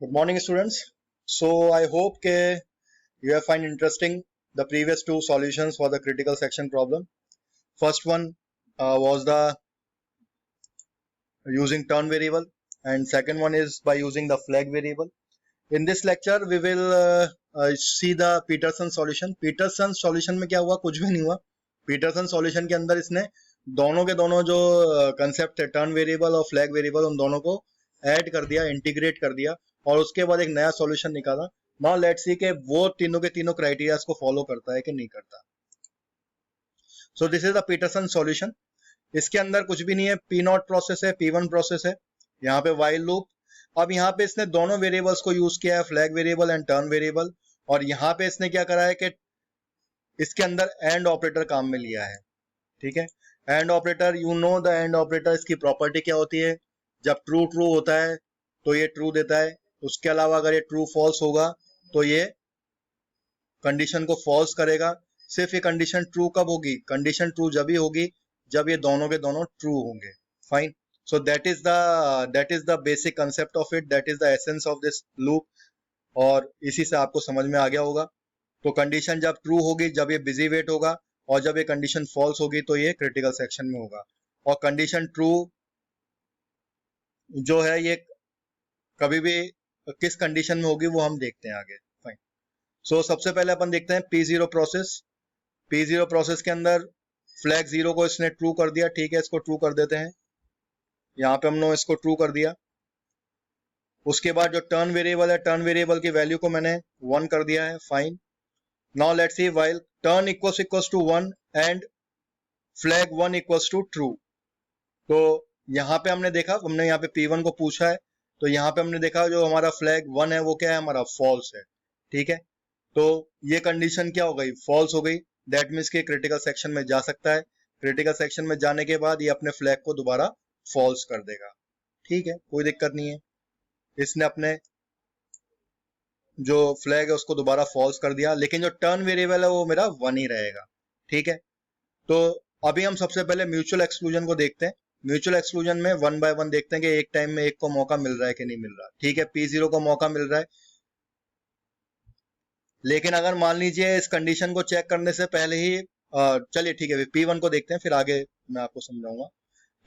Good morning, students. So I hope you have find interesting the previous two solutions for the critical section problem. First one was the using turn variable, and second one is by using the flag variable. In this lecture, we will see the Peterson solution. Peterson solution में क्या हुआ? कुछ भी नहीं हुआ. Peterson solution के अंदर इसने दोनों के दोनों जो कंसेप्ट है टर्न वेरिएबल और फ्लैग वेरिएबल उन दोनों को ऐड कर दिया, इंटीग्रेट कर दिया और उसके बाद एक नया सॉल्यूशन निकाला. नाउ लेट्स सी के वो तीनों के तीनों क्राइटेरियाज को फॉलो करता है कि नहीं करता. So this is the Peterson solution. इसके अंदर कुछ भी नहीं है. पी नॉट प्रोसेस है, P1 प्रोसेस है, यहाँ पे वाइल लूप. अब यहाँ पे इसने दोनों वेरिएबल्स को यूज किया है, flag variable and turn variable. और यहाँ पे इसने क्या करा है कि इसके अंदर एंड ऑपरेटर काम में लिया है. ठीक है, and operator, you know the end operator. इसकी प्रॉपर्टी क्या होती है? जब ट्रू ट्रू होता है तो ये ट्रू देता है. उसके अलावा अगर ये ट्रू फॉल्स होगा तो ये कंडीशन को फॉल्स करेगा. सिर्फ ये कंडीशन ट्रू कब होगी? कंडीशन ट्रू जब ही होगी जब ये दोनों के दोनों ट्रू होंगे. Fine. So that is the basic concept of it. That is the essence of this loop. और इसी से आपको समझ में आ गया होगा. तो कंडीशन जब ट्रू होगी जब ये बिजी वेट होगा, और जब ये कंडीशन फॉल्स होगी तो ये क्रिटिकल सेक्शन में होगा. और कंडीशन ट्रू जो है ये कभी भी किस कंडीशन में होगी वो हम देखते हैं आगे. फाइन. सो सबसे पहले अपन देखते हैं P0 प्रोसेस. P0 प्रोसेस के अंदर फ्लैग 0 को इसने ट्रू कर दिया. ठीक है, इसको ट्रू कर देते हैं. यहाँ पे हमने इसको ट्रू कर दिया. उसके बाद जो टर्न वेरिएबल है, टर्न वेरिएबल की वैल्यू को मैंने 1 कर दिया है. Fine. Now let's see while turn equals to 1 and flag 1 equals to true. तो यहाँ पे हमने देखा, हमने यहाँ पे P1 को पूछा है, तो यहाँ पे हमने देखा जो हमारा फ्लैग 1 है वो क्या है? हमारा फॉल्स है. ठीक है, तो ये कंडीशन क्या हो गई? फॉल्स हो गई. दैट मीन्स के क्रिटिकल सेक्शन में जा सकता है. क्रिटिकल सेक्शन में जाने के बाद ये अपने फ्लैग को दोबारा फॉल्स कर देगा. ठीक है, कोई दिक्कत नहीं है. इसने अपने जो फ्लैग है उसको दोबारा फॉल्स कर दिया, लेकिन जो टर्न वेरिएबल है वो मेरा 1 ही रहेगा. ठीक है, तो अभी हम सबसे पहले म्यूचुअल एक्सक्लूजन को देखते हैं. म्यूचुअल एक्सक्लूजन में 1 बाय 1 देखते हैं कि एक टाइम में एक को मौका मिल रहा है कि नहीं मिल रहा. ठीक है, P0 को मौका मिल रहा है. लेकिन अगर मान लीजिए इस कंडीशन को चेक करने से पहले ही चलिए ठीक है, P1 को देखते हैं, फिर आगे मैं आपको समझाऊंगा.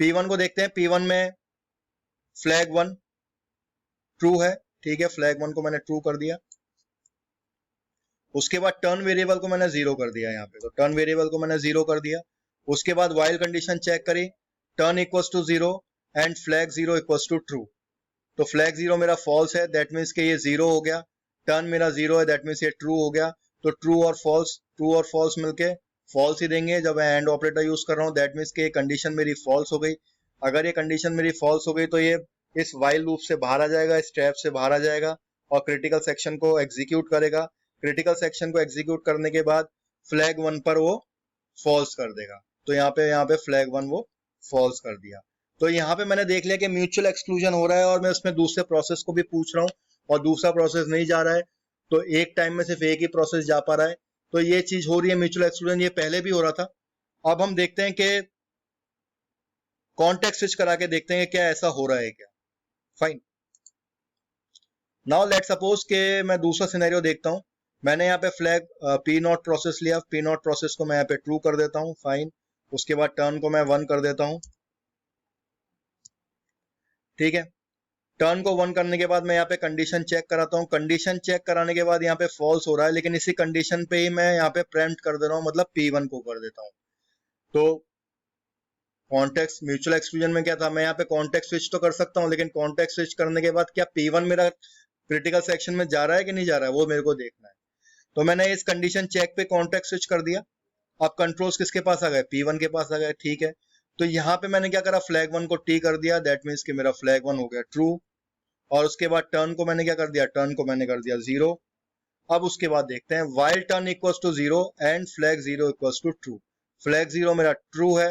P1 को देखते हैं. P1 में फ्लैग 1 ट्रू है. ठीक है, फ्लैग 1 को मैंने ट्रू कर दिया. उसके बाद टर्न वेरिएबल को मैंने 0 कर दिया. यहाँ पे तो टर्न वेरिएबल को मैंने 0 कर दिया. उसके बाद वाइल कंडीशन चेक करी. Turn equals to 0 and flag 0 equals to true. तो फ्लैग 0 मेरा फॉल्स है, दैट मीन्स के ये 0 हो गया. टर्न मेरा 0 है, दैट मीन्स ये ट्रू हो गया. तो ट्रू और फॉल्स मिलके फॉल्स ही देंगे जब मैं एंड ऑपरेटर यूज कर रहा हूँ. दैट मीन्स के कंडीशन मेरी फॉल्स हो गई. अगर ये कंडीशन मेरी फॉल्स हो गई तो ये इस वाइल लूप से बाहर आ जाएगा, इस ट्रैप से बाहर आ जाएगा और क्रिटिकल सेक्शन को एग्जीक्यूट करेगा. क्रिटिकल सेक्शन को एग्जीक्यूट करने के बाद फ्लैग 1 पर वो फॉल्स कर देगा. तो यहाँ पे फ्लैग 1 वो फॉल्स कर दिया. तो यहाँ पे मैंने देख लिया कि म्यूचुअल एक्सक्लूजन हो रहा है और मैं उसमें दूसरे प्रोसेस को भी पूछ रहा हूँ और दूसरा प्रोसेस नहीं जा रहा है. तो एक टाइम में सिर्फ एक ही प्रोसेस जा पा रहा है. तो ये चीज हो रही है म्यूचुअल एक्सक्लूजन. ये पहले भी हो रहा था. अब हम देखते हैं कि कॉन्टेक्स्ट स्विच करा के देखते हैं कि क्या ऐसा हो रहा है क्या. फाइन. नाउ लेट सपोज के मैं दूसरा सिनेरियो देखता हूं. मैंने यहाँ पे फ्लैग P0 प्रोसेस लिया. P0 प्रोसेस को मैं यहाँ पे ट्रू कर देता हूं. फाइन. उसके बाद टर्न को मैं 1 कर देता हूं. ठीक है, टर्न को 1 करने के बाद मैं यहाँ पे कंडीशन चेक कराता हूँ. कंडीशन चेक कराने के बाद यहाँ पे फॉल्स हो रहा है, लेकिन इसी कंडीशन पे ही मैं यहाँ पे प्रेम्प्ट कर दे रहा हूँ, मतलब P1 को कर देता हूँ. तो कॉन्टेक्स्ट म्यूचुअल एक्सक्लूजन में क्या था? मैं यहाँ पे कॉन्टेक्स्ट स्विच तो कर सकता हूँ, लेकिन कॉन्टेक्स्ट स्विच करने के बाद क्या P1 मेरा क्रिटिकल सेक्शन में जा रहा है कि नहीं जा रहा है वो मेरे को देखना है. तो मैंने इस कंडीशन चेक पे कॉन्टेक्स्ट स्विच कर दिया. अब कंट्रोल्स किसके पास आ गए? P1 के पास आ गए. ठीक है, तो यहाँ पे मैंने क्या करा? फ्लैग 1 को T कर दिया. दैट मीन्स कि मेरा फ्लैग 1 हो गया ट्रू. और उसके बाद टर्न को मैंने क्या कर दिया? टर्न को मैंने कर दिया 0. अब उसके बाद देखते हैं while turn equals to 0 and flag 0 equals to true. Flag 0 मेरा ट्रू है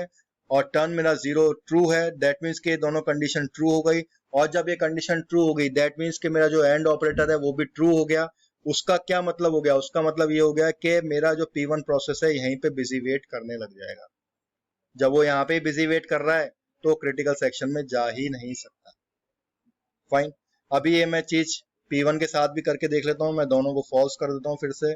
और टर्न मेरा 0 ट्रू है. दैट मीन्स के दोनों कंडीशन ट्रू हो गई. और जब ये कंडीशन ट्रू हो गई दैट मीन्स कि मेरा जो एंड ऑपरेटर है वो भी ट्रू हो गया. उसका क्या मतलब हो गया? उसका मतलब ये हो गया कि मेरा जो P1 प्रोसेस है यहीं पे बिजी वेट करने लग जाएगा. जब वो यहाँ पे बिजी वेट कर रहा है तो क्रिटिकल सेक्शन में जा ही नहीं सकता. फाइन. अभी ये मैं चीज P1 के साथ भी करके देख लेता हूँ, मैं दोनों को फॉल्स कर देता हूँ फिर से,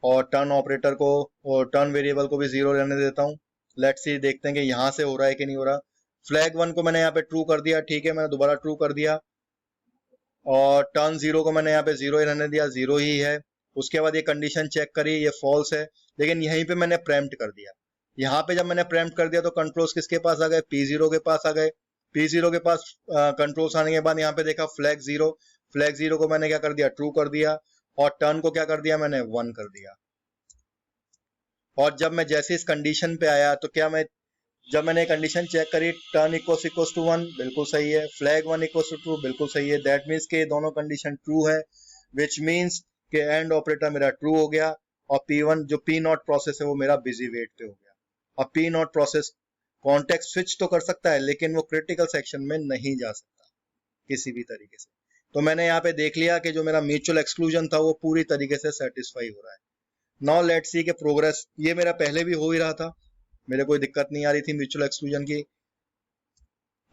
और टर्न ऑपरेटर को और टर्न वेरिएबल को भी 0 रहने देता हूँ। लेट्स सी, देखते हैं कि यहाँ से हो रहा है कि नहीं हो रहा। फ्लैग 1 को मैंने यहाँ पे ट्रू कर दिया, ठीक है, मैंने दोबारा ट्रू कर दिया, और टर्न 0 को मैंने यहाँ पे 0 ही रहने दिया, 0 ही है। उसके बाद ये कंडीशन चेक करी, ये फॉल्स है, लेकिन यहीं पे मैंने प्रेम्प्ट कर दिया। यहाँ पे जब मैंने प्रेम्प्ट कर दिया तो कंट्रोल्स किसके पास आ गए, P0 के पास आ गए। P0 के पास कंट्रोल्स आने के बाद यहाँ पे देखा फ्लैग 0, फ्लैग 0 को मैंने क्या कर दिया, ट्रू कर दिया, और टर्न को क्या कर दिया मैंने, 1 कर दिया। और जब मैं जैसे इस कंडीशन पे आया तो क्या मैं, जब मैंने कंडीशन चेक करी, टर्न इक्वल्स टू 1 बिल्कुल सही है, फ्लैग 1 इक्वल्स टू ट्रू बिल्कुल सही है, दैट मीन्स के दोनों कंडीशन ट्रू है, विच मीन्स के एंड ऑपरेटर मेरा ट्रू हो गया, और P1 जो P0 प्रोसेस है वो मेरा बिजी वेट पे हो गया। अब P0 प्रोसेस कॉन्टेक्स्ट स्विच तो कर सकता है, लेकिन वो क्रिटिकल सेक्शन में नहीं जा सकता किसी भी तरीके से। तो मैंने यहाँ पे देख लिया कि जो मेरा म्यूचुअल एक्सक्लूजन था वो पूरी तरीके से सेटिस्फाई हो रहा है। नाउ लेट्स सी के प्रोग्रेस, ये मेरा पहले भी हो ही रहा था, मेरे कोई दिक्कत नहीं आ रही थी म्यूचुअल एक्सक्लूजन की।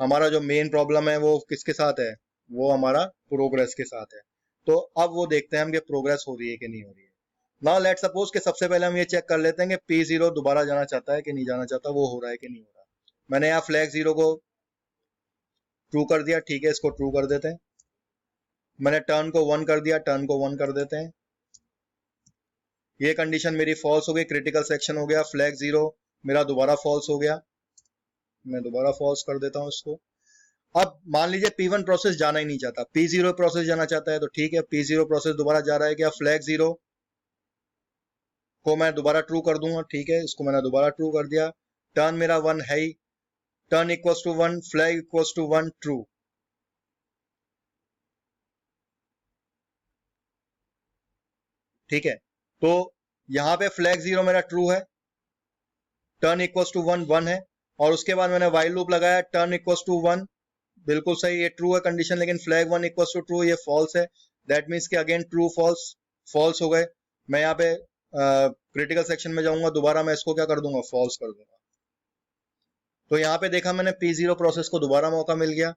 हमारा जो मेन प्रॉब्लम है वो किसके साथ है, वो हमारा प्रोग्रेस के साथ है। तो अब वो देखते हैं हम कि प्रोग्रेस हो रही है कि नहीं हो रही है। नाउ लेट्स सपोज कि सबसे पहले हम ये चेक कर लेते हैं कि P0 दोबारा जाना चाहता है कि नहीं जाना चाहता, वो हो रहा है कि नहीं हो रहा। मैंने यहाँ फ्लैग 0 को ट्रू कर दिया, ठीक है, इसको ट्रू कर देते हैं। मैंने टर्न को 1 कर दिया, टर्न को 1 कर देते हैं। ये कंडीशन मेरी फॉल्स हो गई, क्रिटिकल सेक्शन हो गया, फ्लैग 0 मेरा दोबारा फॉल्स हो गया, मैं दोबारा फॉल्स कर देता हूँ इसको। अब मान लीजिए P1 प्रोसेस जाना ही नहीं चाहता, P0 प्रोसेस जाना चाहता है, तो ठीक है, P0 प्रोसेस दोबारा जा रहा है क्या, फ्लैग 0 को मैं दोबारा ट्रू कर दूंगा, ठीक है, इसको मैंने दोबारा ट्रू कर दिया, टर्न मेरा 1 है ही, turn equals to 1, flag equals to 1, true. ठीक है, तो यहाँ पे फ्लैग 0 मेरा ट्रू है, टर्न इक्वल्स टू 1 1 है, और उसके बाद मैंने वाइल लूप लगाया, टर्न इक्वल्स टू 1 बिल्कुल सही, ये ट्रू है कंडीशन, लेकिन फ्लैग 1 इक्वल्स टू ट्रू ये फॉल्स है, दैट मीन्स कि अगेन ट्रू फॉल्स, फॉल्स हो गए। मैं यहाँ पे क्रिटिकल सेक्शन में जाऊंगा, दोबारा मैं इसको क्या कर दूंगा, फॉल्स कर दूंगा। तो यहाँ पे देखा मैंने P0 प्रोसेस को दोबारा मौका मिल गया।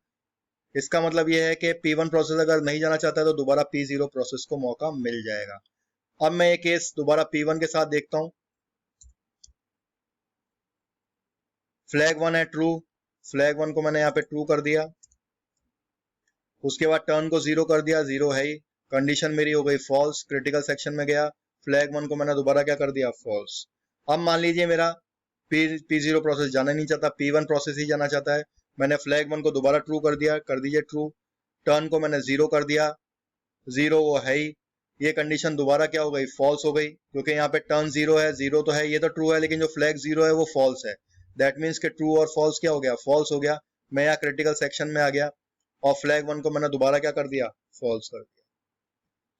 इसका मतलब ये है कि P1 प्रोसेस अगर नहीं जाना चाहता है तो दोबारा P0 प्रोसेस को मौका मिल जाएगा। अब मैं ये केस दोबारा P1 के साथ देखता हूं। फ्लैग 1 है ट्रू, फ्लैग 1 को मैंने यहाँ पे ट्रू कर दिया, उसके बाद टर्न को 0 कर दिया, 0 है ही, कंडीशन मेरी हो गई फॉल्स, क्रिटिकल सेक्शन में गया, फ्लैग 1 को मैंने दोबारा क्या कर दिया, फॉल्स। अब मान लीजिए मेरा P0 प्रोसेस जाना नहीं चाहता, P1 प्रोसेस ही जाना चाहता है, मैंने फ्लैग 1 को दोबारा ट्रू कर दिया, कर दीजिए ट्रू, टर्न को मैंने 0 कर दिया, 0 वो है ही, ये कंडीशन दोबारा क्या हो गई, फॉल्स हो गई, क्योंकि यहाँ पे टर्न 0 है, 0 तो है, ये तो ट्रू है, लेकिन जो फ्लैग 0 है वो फॉल्स है, दैट मीन्स के ट्रू और फॉल्स क्या हो गया, फॉल्स हो गया। मैं यहाँ क्रिटिकल सेक्शन में आ गया, और फ्लैग 1 को मैंने दोबारा क्या कर दिया, फॉल्स कर दिया।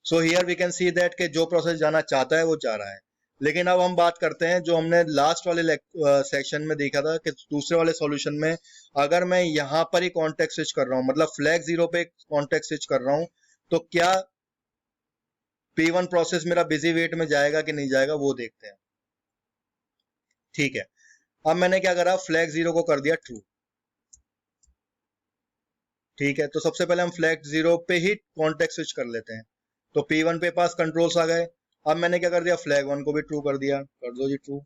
So here we can see that के जो प्रोसेस जाना चाहता है वो जा रहा है। लेकिन अब हम बात करते हैं जो हमने लास्ट वाले सेक्शन में देखा था कि दूसरे वाले सॉल्यूशन में अगर मैं यहाँ पर ही कॉन्टेक्स्ट स्विच कर रहा हूँ, मतलब फ्लैग 0 पे कॉन्टेक्स्ट स्विच कर रहा हूँ, तो क्या P1 प्रोसेस मेरा बिजी वेट में जाएगा कि नहीं जाएगा, वो देखते हैं। ठीक है, अब मैंने क्या करा, फ्लैग 0 को कर दिया ट्रू। ठीक है, तो सबसे पहले हम फ्लैग 0 पे ही कॉन्टेक्स्ट स्विच कर लेते हैं, तो P1 पे पास कंट्रोल्स आ गए। अब मैंने क्या कर दिया, फ्लैग 1 को भी ट्रू कर दिया, कर दो जी ट्रू।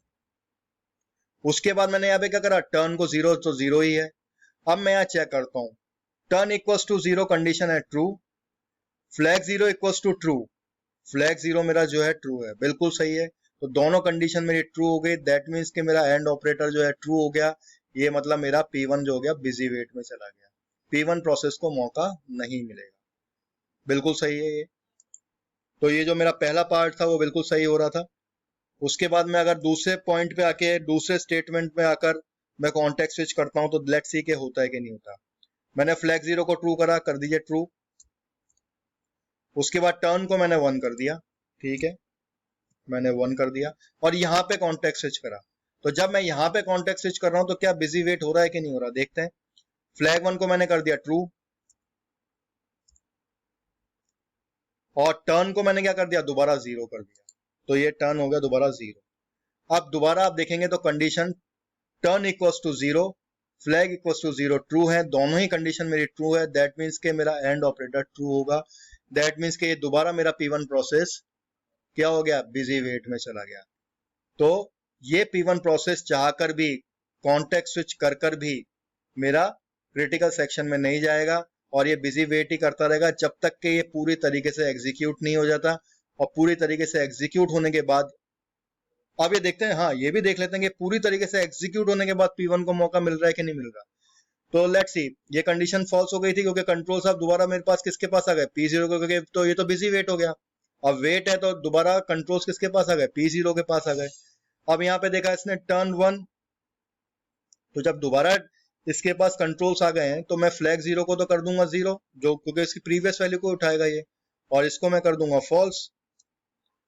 उसके बाद मैंने यहाँ पे क्या करा, टर्न को 0 तो 0 ही है। अब मैं यहाँ चेक करता हूँ, टर्न इक्वल्स टू 0 कंडीशन है true, flag 0 equals to true, flag 0 मेरा जो है ट्रू है, बिल्कुल सही है, तो दोनों कंडीशन मेरी ट्रू हो गई, दैट मीन्स कि मेरा एंड ऑपरेटर जो है ट्रू हो गया। ये मतलब मेरा P1 जो हो गया बिजी वेट में चला गया, P1 प्रोसेस को मौका नहीं मिलेगा, बिल्कुल सही है ये। तो ये जो मेरा पहला पार्ट था वो बिल्कुल सही हो रहा था। उसके बाद मैं अगर दूसरे पॉइंट पे आके दूसरे स्टेटमेंट में आकर मैं कॉन्टेक्स्ट स्विच करता हूं, तो लेट्स सी के होता है कि नहीं होता। मैंने फ्लैग 0 को ट्रू करा, कर दीजिए ट्रू, उसके बाद टर्न को मैंने 1 कर दिया, ठीक है, मैंने 1 कर दिया, और यहाँ पे कॉन्टेक्स्ट स्विच करा। तो जब मैं यहाँ पे कॉन्टेक्स्ट स्विच कर रहा हूं तो क्या बिजी वेट हो रहा है कि नहीं हो रहा, देखते हैं। फ्लैग 1 को मैंने कर दिया ट्रू, और टर्न को मैंने क्या कर दिया, दोबारा 0 कर दिया, तो ये टर्न हो गया, दोबारा 0। अब दोबारा आप देखेंगे तो condition turn equals to 0, flag 0 equals to true, flag 0 equals to true, flag equals to 0 true है, दोनों ही कंडीशन मेरी ट्रू है, दैट मीन्स के मेरा एंड ऑपरेटर ट्रू होगा। दैट मीन्स के ये दोबारा मेरा P1 प्रोसेस क्या हो गया, बिजी वेट में चला गया। तो ये P1 प्रोसेस चाहकर भी, कॉन्टेक्स्ट स्विच कर भी मेरा क्रिटिकल सेक्शन में नहीं जाएगा और ये बिजी वेट ही करता रहेगा जब तक कि ये पूरी तरीके से एग्जीक्यूट नहीं हो जाता। और पूरी तरीके से एग्जीक्यूट होने के बाद अब ये देखते हैं, हाँ ये भी देख लेते हैं कि पूरी तरीके से एग्जीक्यूट होने के बाद P1 को मौका मिल रहा है कि नहीं मिल रहा। तो लेट्स सी, ये कंडीशन फॉल्स हो गई थी क्योंकि कंट्रोल साहब दोबारा मेरे पास किसके पास आ गए, P0 को, क्योंकि तो ये तो बिजी वेट हो गया। अब वेट है तो दोबारा कंट्रोल्स किसके पास आ गए, P0 के पास आ गए। अब यहाँ पे देखा इसने टर्न 1, तो जब दोबारा इसके पास कंट्रोल्स आ गए हैं तो मैं फ्लैग 0 को तो कर दूंगा 0, जो क्योंकि इसकी प्रीवियस वैल्यू को उठाएगा ये, और इसको मैं कर दूंगा फॉल्स,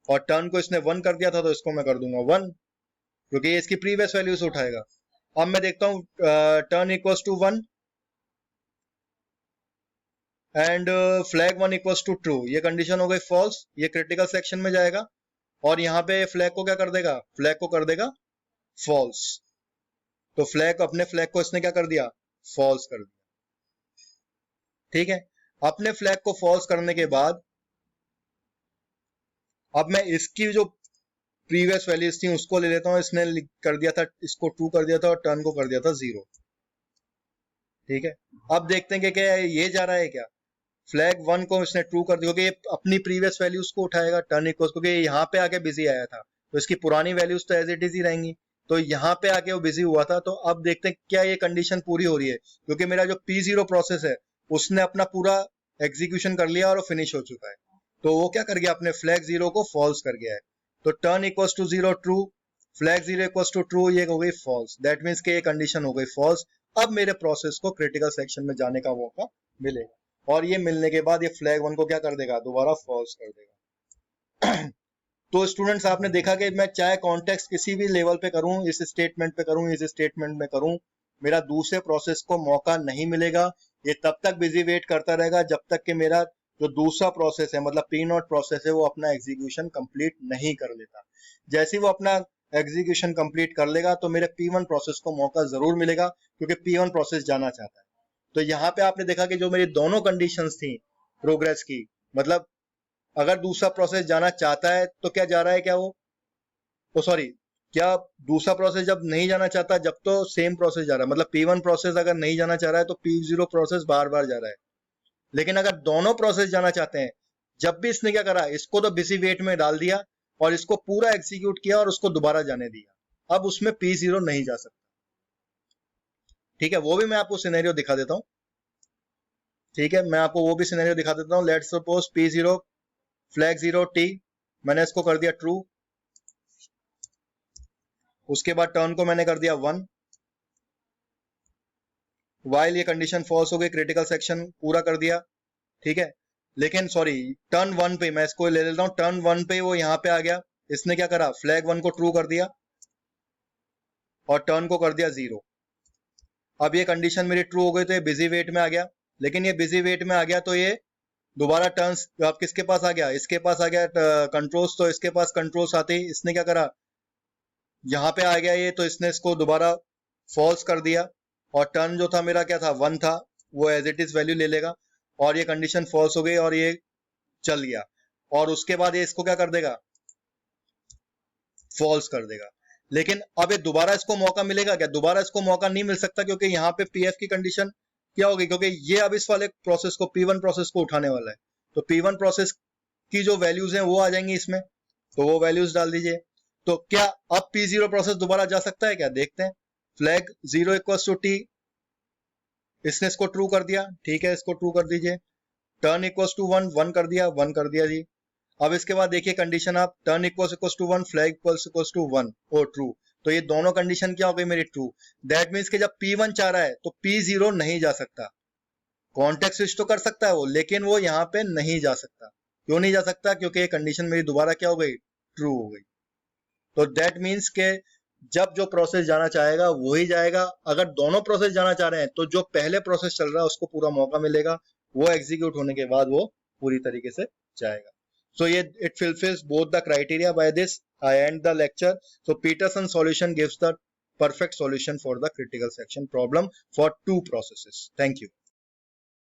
और टर्न को इसने 1 कर दिया था तो इसको मैं कर दूंगा 1, क्योंकि ये इसकी प्रीवियस वैल्यू से उठाएगा। अब मैं देखता हूं turn equals to 1 and flag 1 equals to true, ये कंडीशन हो गई फॉल्स, ये क्रिटिकल सेक्शन में जाएगा और यहाँ पे फ्लैग को क्या कर देगा, फ्लैग को कर देगा फॉल्स। तो फ्लैग, अपने फ्लैग को इसने क्या कर दिया, फॉल्स कर दिया। ठीक है, अपने फ्लैग को फॉल्स करने के बाद अब मैं इसकी जो प्रीवियस वैल्यूज थी उसको ले लेता हूं, इसने कर दिया था, इसको 2 कर दिया था और टर्न को कर दिया था 0। ठीक है, अब देखते हैं कि क्या ये जा रहा है, क्या फ्लैग 1 को इसने ट्रू कर दिया, क्योंकि ये अपनी प्रीवियस वैल्यूज को उठाएगा टर्न इक्वल्स, क्योंकि यहाँ पे आके बिजी आया था तो इसकी पुरानी वैल्यूज तो एज इट इज ही रहेंगी, तो यहाँ पे आके वो बिजी हुआ था। तो अब देखते हैं क्या ये कंडीशन पूरी हो रही है, क्योंकि मेरा जो P0 प्रोसेस है उसने अपना पूरा एग्जीक्यूशन कर लिया और फिनिश हो चुका है। तो वो क्या कर गया, अपने फ्लैग 0 को फॉल्स कर गया है। तो turn equals to 0 true, flag 0 equals to true, ये हो गई फॉल्स। दैट मीन्स के ये कंडीशन हो गई फॉल्स। अब मेरे प्रोसेस को क्रिटिकल सेक्शन में जाने का मौका मिलेगा और ये मिलने के बाद ये फ्लैग 1 को क्या कर देगा, दोबारा फॉल्स कर देगा। तो स्टूडेंट्स आपने देखा कि मैं चाहे कॉन्टेक्स्ट किसी भी लेवल पे करूं, इस स्टेटमेंट पे करूं, इस स्टेटमेंट में करूं, मेरा दूसरे प्रोसेस को मौका नहीं मिलेगा। ये तब तक बिजी वेट करता रहेगा जब तक कि मेरा जो दूसरा प्रोसेस है, मतलब P0 प्रोसेस है, वो अपना एग्जीक्यूशन कंप्लीट नहीं कर लेता। जैसे ही वो अपना एग्जीक्यूशन कंप्लीट कर लेगा तो मेरे P1 प्रोसेस को मौका जरूर मिलेगा, क्योंकि P1 प्रोसेस जाना चाहता है। तो यहाँ पे आपने देखा कि जो मेरी दोनों कंडीशंस थी प्रोग्रेस की, मतलब अगर दूसरा प्रोसेस जाना चाहता है तो क्या जा रहा है, क्या वो सॉरी, क्या दूसरा प्रोसेस जब नहीं जाना चाहता, जब तो सेम प्रोसेस जा रहा है, मतलब P1 प्रोसेस अगर नहीं जाना चाह रहा है तो P0 प्रोसेस बार बार जा रहा है। लेकिन अगर दोनों प्रोसेस जाना चाहते हैं, जब भी इसने क्या करा, इसको तो बिजी वेट में डाल दिया और इसको पूरा एग्जीक्यूट किया और उसको दोबारा जाने दिया, अब उसमें P0 नहीं जा सकता। ठीक है, वो भी मैं आपको सिनेरियो दिखा देता हूं। ठीक है, मैं आपको वो भी सिनेरियो दिखा देता हूं। Let's suppose P0 flag 0 T, मैंने इसको कर दिया ट्रू, उसके बाद टर्न को मैंने कर दिया 1, वाइल ये कंडीशन फॉल्स हो गई, क्रिटिकल सेक्शन पूरा कर दिया। ठीक है, लेकिन सॉरी, टर्न 1 पे मैं इसको ले लेता हूं, टर्न 1 पे वो यहां पे आ गया, इसने क्या करा, फ्लैग 1 को ट्रू कर दिया और टर्न को कर दिया 0। अब ये कंडीशन मेरी ट्रू हो गई तो ये बिजी वेट में आ गया, लेकिन ये बिजी वेट में आ गया तो ये दोबारा टर्न्स अब किसके पास आ गया, इसके पास आ गया कंट्रोल्स, तो इसके पास कंट्रोल्स आते ही इसने क्या करा, यहाँ पे आ गया ये, तो इसने इसको दोबारा फॉल्स कर दिया और टर्न जो था मेरा क्या था, 1 था, वो एज इट इज वैल्यू ले लेगा और ये कंडीशन फॉल्स हो गई और ये चल गया। और उसके बाद ये इसको क्या कर देगा, फॉल्स कर देगा। लेकिन अब ये दोबारा इसको मौका मिलेगा क्या, दोबारा इसको मौका नहीं मिल सकता, क्योंकि यहाँ पे PF की कंडीशन क्या होगी, क्योंकि ये अब इस वाले प्रोसेस को P1 प्रोसेस को उठाने वाला है, तो P1 प्रोसेस की जो वैल्यूज हैं वो आ जाएंगी इसमें, तो वो वैल्यूज डाल दीजिए। तो क्या अब P0 प्रोसेस दोबारा जा सकता है क्या, देखते हैं। फ्लैग 0 इक्वल्स टू T, इसने इसको ट्रू कर दिया, ठीक है, इसको ट्रू कर दीजिए। टर्न इक्वल्स टू 1, 1 कर दिया, 1 कर दिया जी। अब इसके बाद देखिए कंडीशन, आप turn equals to 1, flag equals to 1 और ट्रू, तो ये दोनों कंडीशन क्या हो गई मेरी ट्रू। दैट मीन्स कि जब P1 चाह रहा है तो P0 नहीं जा सकता। कॉन्टेक्स्ट स्विच तो कर सकता है वो, लेकिन वो यहाँ पे नहीं जा सकता। क्यों नहीं जा सकता, क्योंकि ये कंडीशन मेरी दोबारा क्या हो गई, ट्रू हो गई। तो दैट मीन्स के जब जो प्रोसेस जाना चाहेगा वही जाएगा। अगर दोनों प्रोसेस जाना चाह रहे हैं तो जो पहले प्रोसेस चल रहा है उसको पूरा मौका मिलेगा, वो एग्जीक्यूट होने के बाद वो पूरी तरीके से जाएगा। So it fulfills both the criteria. By this, I end the lecture. So Peterson solution gives the perfect solution for the critical section problem for two processes. Thank you.